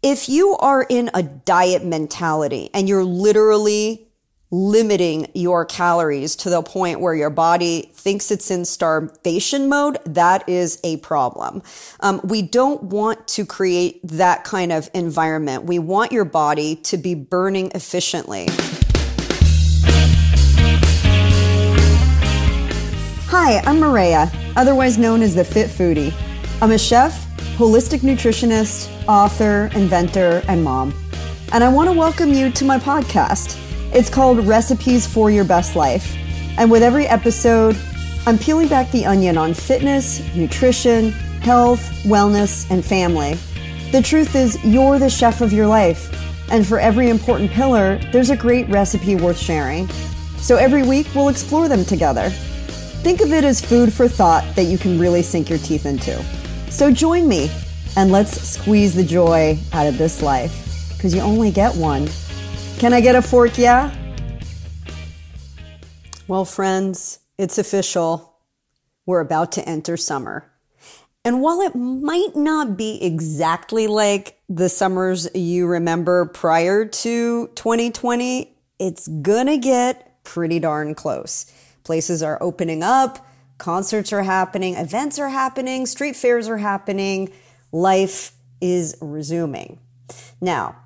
If you are in a diet mentality and you're literally limiting your calories to the point where your body thinks it's in starvation mode, that is a problem. We don't want to create that kind of environment. We want your body to be burning efficiently. Hi, I'm Maria, otherwise known as the Fit Foodie. I'm a chef, holistic nutritionist, author, inventor, and mom. And I want to welcome you to my podcast. It's called Recipes for Your Best Life. And with every episode, I'm peeling back the onion on fitness, nutrition, health, wellness, and family. The truth is, you're the chef of your life. And for every important pillar, there's a great recipe worth sharing. So every week, we'll explore them together. Think of it as food for thought that you can really sink your teeth into. So join me, and let's squeeze the joy out of this life, because you only get one. Can I get a fork, yeah? Well, friends, it's official. We're about to enter summer. And while it might not be exactly like the summers you remember prior to 2020, it's gonna get pretty darn close. Places are opening up, concerts are happening, events are happening, street fairs are happening, life is resuming. Now,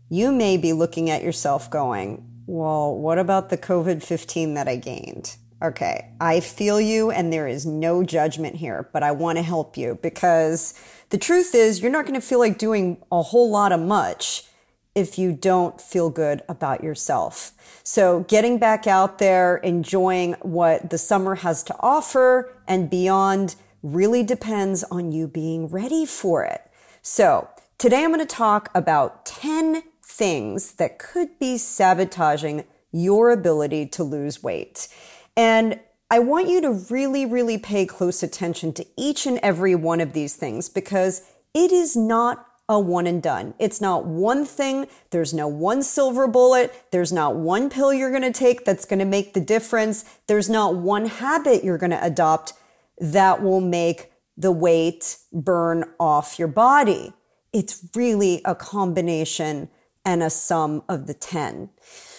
you may be looking at yourself going, well, what about the COVID-15 that I gained? Okay, I feel you, and there is no judgment here, but I want to help you because the truth is you're not going to feel like doing a whole lot of much if you don't feel good about yourself. So getting back out there, enjoying what the summer has to offer and beyond really depends on you being ready for it. So today I'm going to talk about 10 things that could be sabotaging your ability to lose weight. And I want you to really, really pay close attention to each and every one of these things because it is not a one and done. It's not one thing. There's no one silver bullet. There's not one pill you're going to take that's going to make the difference. There's not one habit you're going to adopt that will make the weight burn off your body. It's really a combination and a sum of the 10.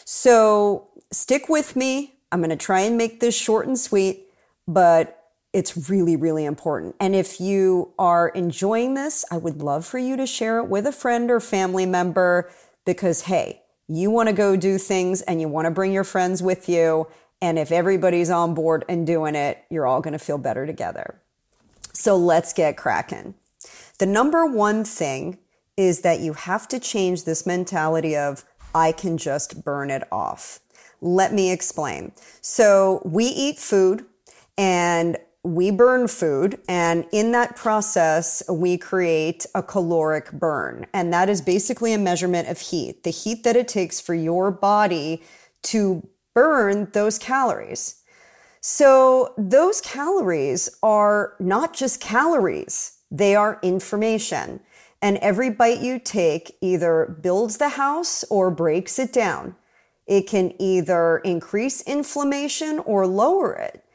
So stick with me. I'm going to try and make this short and sweet, but it's really, really important. And if you are enjoying this, I would love for you to share it with a friend or family member because, hey, you want to go do things and you want to bring your friends with you. And if everybody's on board and doing it, you're all going to feel better together. So let's get cracking. The number one thing is that you have to change this mentality of, I can just burn it off. Let me explain. So we eat food and we burn food, and in that process, we create a caloric burn. And that is basically a measurement of heat, the heat that it takes for your body to burn those calories. So those calories are not just calories, they are information. And every bite you take either builds the house or breaks it down. It can either increase inflammation or lower it.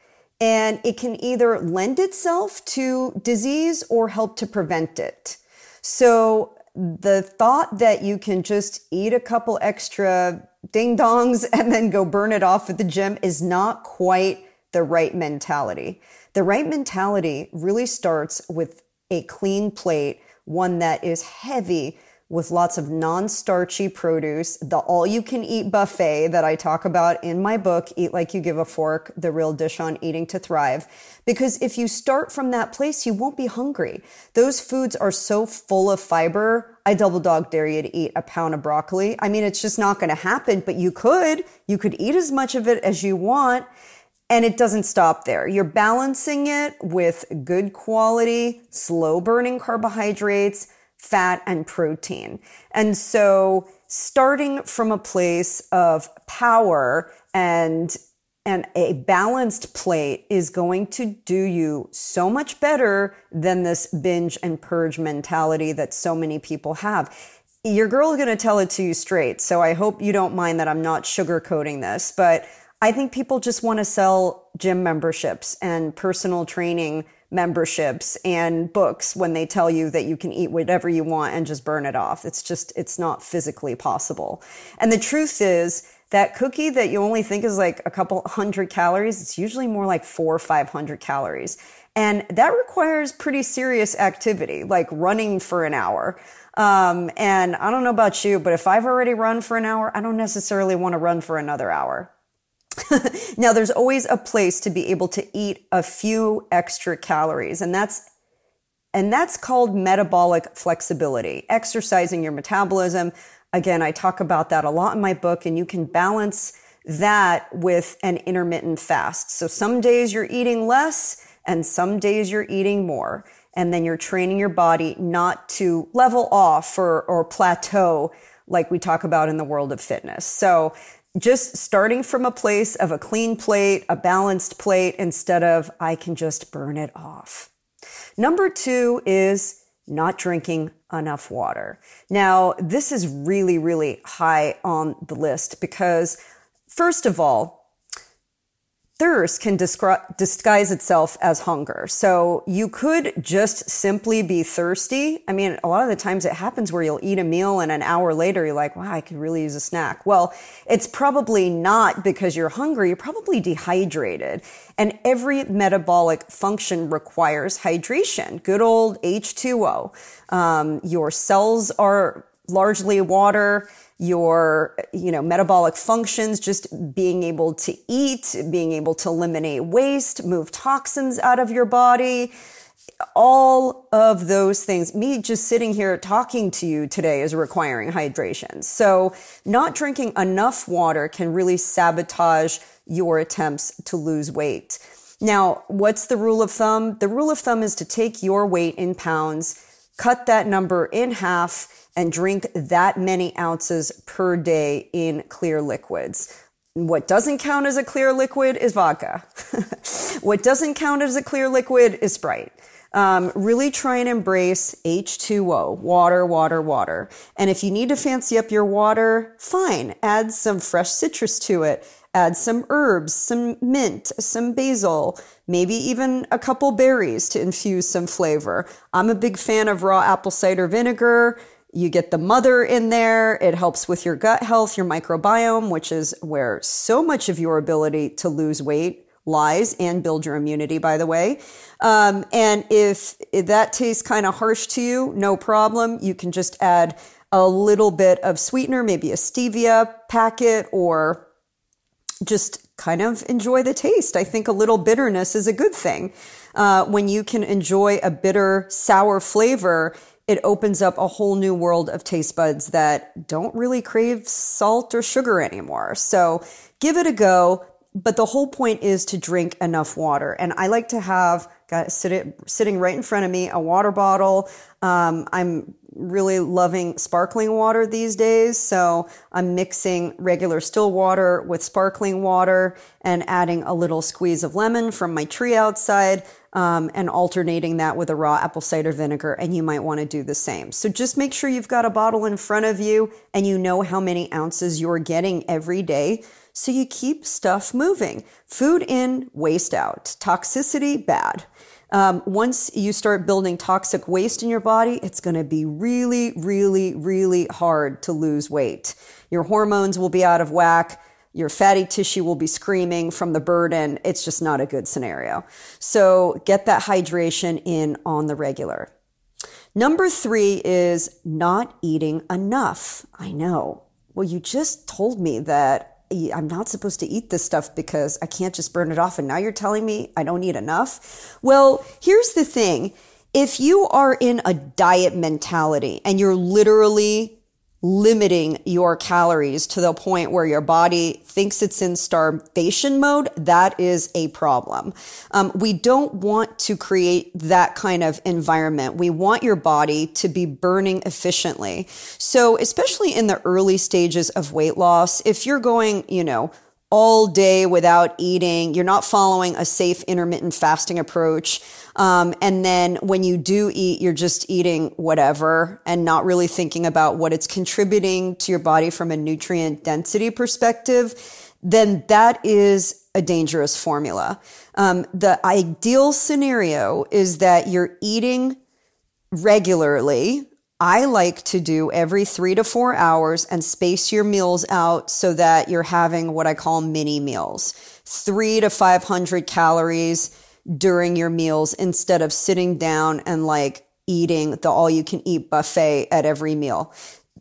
And it can either lend itself to disease or help to prevent it. So the thought that you can just eat a couple extra ding dongs and then go burn it off at the gym is not quite the right mentality. The right mentality really starts with a clean plate, one that is heavy with lots of non-starchy produce, the all-you-can-eat buffet that I talk about in my book, Eat Like You Give a Fork, The Real Dish on Eating to Thrive. Because if you start from that place, you won't be hungry. Those foods are so full of fiber. I double dog dare you to eat a pound of broccoli. I mean, it's just not going to happen, but you could. You could eat as much of it as you want. And it doesn't stop there. You're balancing it with good quality, slow burning carbohydrates, fat, and protein. And so starting from a place of power and a balanced plate is going to do you so much better than this binge and purge mentality that so many people have. Your girl is going to tell it to you straight. So I hope you don't mind that I'm not sugarcoating this, but I think people just want to sell gym memberships and personal training memberships and books when they tell you that you can eat whatever you want and just burn it off. It's not physically possible. And the truth is that cookie that you only think is like a couple hundred calories, it's usually more like 400 or 500 calories. And that requires pretty serious activity, like running for an hour. And I don't know about you, but if I've already run for an hour, I don't necessarily want to run for another hour. Now, there's always a place to be able to eat a few extra calories, and that's called metabolic flexibility, exercising your metabolism. Again, I talk about that a lot in my book, and you can balance that with an intermittent fast. So some days you're eating less and some days you're eating more. And then you're training your body not to level off or plateau like we talk about in the world of fitness. So just starting from a place of a clean plate, a balanced plate, instead of I can just burn it off. Number 2 is not drinking enough water. Now, this is really, really high on the list because, first of all, thirst can disguise itself as hunger. So you could just simply be thirsty. I mean, a lot of the times it happens where you'll eat a meal and an hour later you're like, wow, I could really use a snack. Well, it's probably not because you're hungry. You're probably dehydrated. And every metabolic function requires hydration. Good old H2O. Your cells are largely water. Your, metabolic functions, just being able to eat, being able to eliminate waste, move toxins out of your body, all of those things. Me just sitting here talking to you today is requiring hydration. So not drinking enough water can really sabotage your attempts to lose weight. Now, what's the rule of thumb? The rule of thumb is to take your weight in pounds, cut that number in half, and drink that many ounces per day in clear liquids. What doesn't count as a clear liquid is vodka. What doesn't count as a clear liquid is Sprite. Really try and embrace H2O, water, water, water. And if you need to fancy up your water, fine. Add some fresh citrus to it. Add some herbs, some mint, some basil, maybe even a couple berries to infuse some flavor. I'm a big fan of raw apple cider vinegar. You get the mother in there. It helps with your gut health, your microbiome, which is where so much of your ability to lose weight lies, and build your immunity, by the way. And if that tastes kind of harsh to you, no problem. You can just add a little bit of sweetener, maybe a stevia packet, or just kind of enjoy the taste. I think a little bitterness is a good thing. When you can enjoy a bitter, sour flavor, it opens up a whole new world of taste buds that don't really crave salt or sugar anymore. So give it a go. But the whole point is to drink enough water. And I like to have sitting right in front of me a water bottle. I'm really loving sparkling water these days. So I'm mixing regular still water with sparkling water and adding a little squeeze of lemon from my tree outside, and alternating that with a raw apple cider vinegar. And you might want to do the same. So just make sure you've got a bottle in front of you and you know how many ounces you're getting every day. So you keep stuff moving. Food in, waste out. Toxicity, bad. Once you start building toxic waste in your body, it's going to be really, really, really hard to lose weight. Your hormones will be out of whack. Your fatty tissue will be screaming from the burden. It's just not a good scenario. So get that hydration in on the regular. Number 3 is not eating enough. I know. Well, you just told me that I'm not supposed to eat this stuff because I can't just burn it off. And now you're telling me I don't eat enough. Well, here's the thing. If you are in a diet mentality and you're literally limiting your calories to the point where your body thinks it's in starvation mode, that is a problem. We don't want to create that kind of environment. We want your body to be burning efficiently. So especially in the early stages of weight loss, if you're going, all day without eating, you're not following a safe intermittent fasting approach. And then when you do eat, you're just eating whatever and not really thinking about what it's contributing to your body from a nutrient density perspective. then that is a dangerous formula. The ideal scenario is that you're eating regularly. I like to do every 3 to 4 hours and space your meals out so that you're having what I call mini meals, 300 to 500 calories during your meals instead of sitting down and like eating the all you can eat buffet at every meal.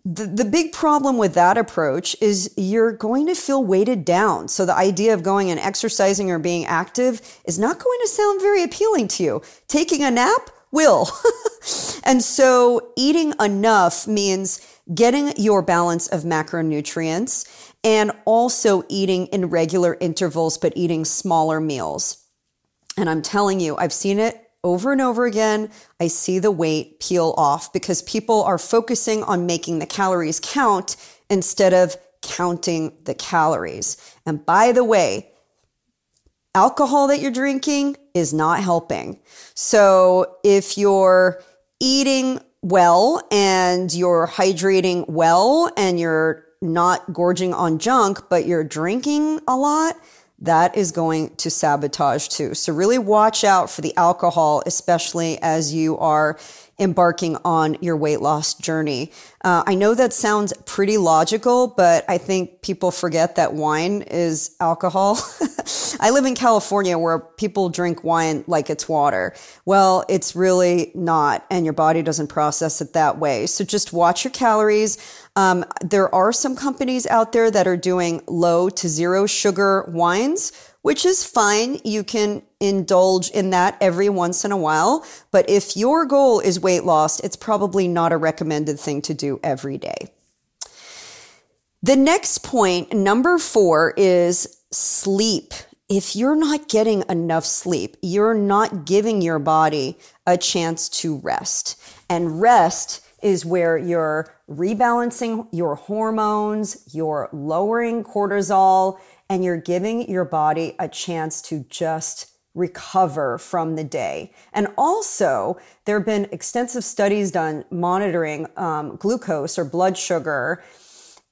The big problem with that approach is you're going to feel weighted down. So the idea of going and exercising or being active is not going to sound very appealing to you. Taking a nap will. And so eating enough means getting your balance of macronutrients and also eating in regular intervals, but eating smaller meals. And I'm telling you, I've seen it over and over again. I see the weight peel off because people are focusing on making the calories count instead of counting the calories. And by the way, alcohol that you're drinking is not helping. So if you're eating well and you're hydrating well and you're not gorging on junk, but you're drinking a lot, that is going to sabotage too. So really watch out for the alcohol, especially as you are embarking on your weight loss journey. I know that sounds pretty logical, but I think people forget that wine is alcohol. I live in California where people drink wine like it's water. Well, it's really not, and your body doesn't process it that way. So just watch your calories. There are some companies out there that are doing low to zero sugar wines, which is fine. You can indulge in that every once in a while. But if your goal is weight loss, it's probably not a recommended thing to do every day. The next point, number 4, is sleep. If you're not getting enough sleep, you're not giving your body a chance to rest. And rest is where you're rebalancing your hormones, you're lowering cortisol, and you're giving your body a chance to just recover from the day. And also, there have been extensive studies done monitoring glucose or blood sugar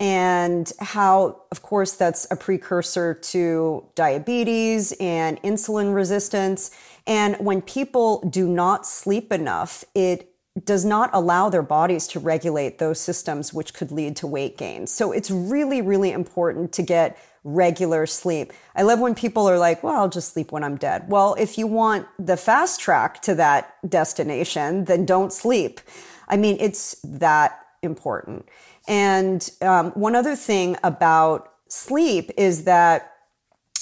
and how, of course, that's a precursor to diabetes and insulin resistance. And when people do not sleep enough, it does not allow their bodies to regulate those systems, which could lead to weight gain. So it's really, really important to get regular sleep. I love when people are like, well, I'll just sleep when I'm dead. Well, if you want the fast track to that destination, then don't sleep. I mean, it's that important. And one other thing about sleep is that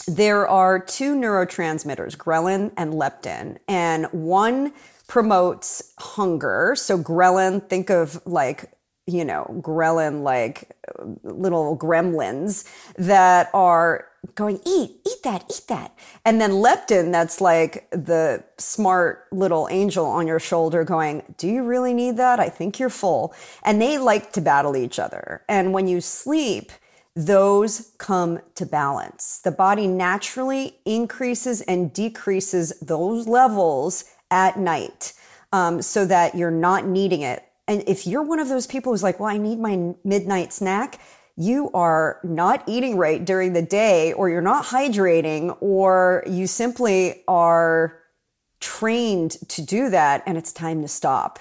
there are 2 neurotransmitters, ghrelin and leptin, and one promotes hunger. So ghrelin, think of like, ghrelin like little gremlins that are going, eat that. And then leptin, that's like the smart little angel on your shoulder going, do you really need that? I think you're full. And they like to battle each other. And when you sleep, those come to balance. The body naturally increases and decreases those levels at night, so that you're not needing it. And if you're one of those people who's like, well, I need my midnight snack, you are not eating right during the day, or you're not hydrating, or you simply are trained to do that, and it's time to stop.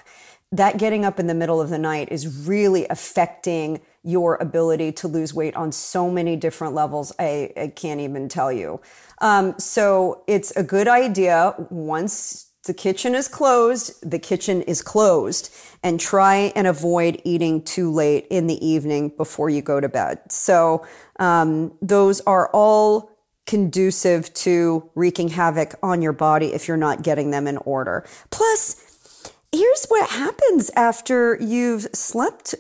That getting up in the middle of the night is really affecting your ability to lose weight on so many different levels. I can't even tell you. So it's a good idea, once the kitchen is closed, the kitchen is closed, and try and avoid eating too late in the evening before you go to bed. So those are all conducive to wreaking havoc on your body if you're not getting them in order. Plus, here's what happens after you've slept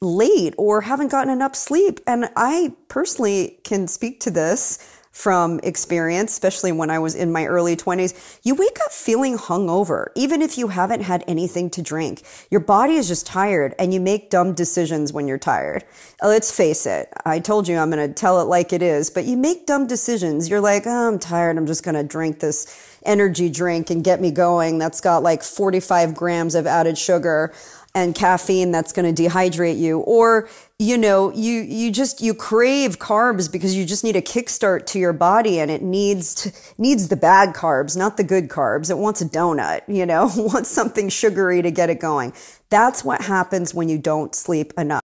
late or haven't gotten enough sleep. And I personally can speak to this from experience, especially when I was in my early 20s. You wake up feeling hungover, even if you haven't had anything to drink. Your body is just tired, and you make dumb decisions when you're tired. Let's face it. I told you I'm going to tell it like it is, but you make dumb decisions. You're like, oh, I'm tired. I'm just going to drink this energy drink and get me going. That's got like 45 grams of added sugar. and caffeine that's going to dehydrate you. Or, you know, you crave carbs because you just need a kickstart to your body, and it needs the bad carbs, not the good carbs. It wants a donut, you know, wants something sugary to get it going. That's what happens when you don't sleep enough.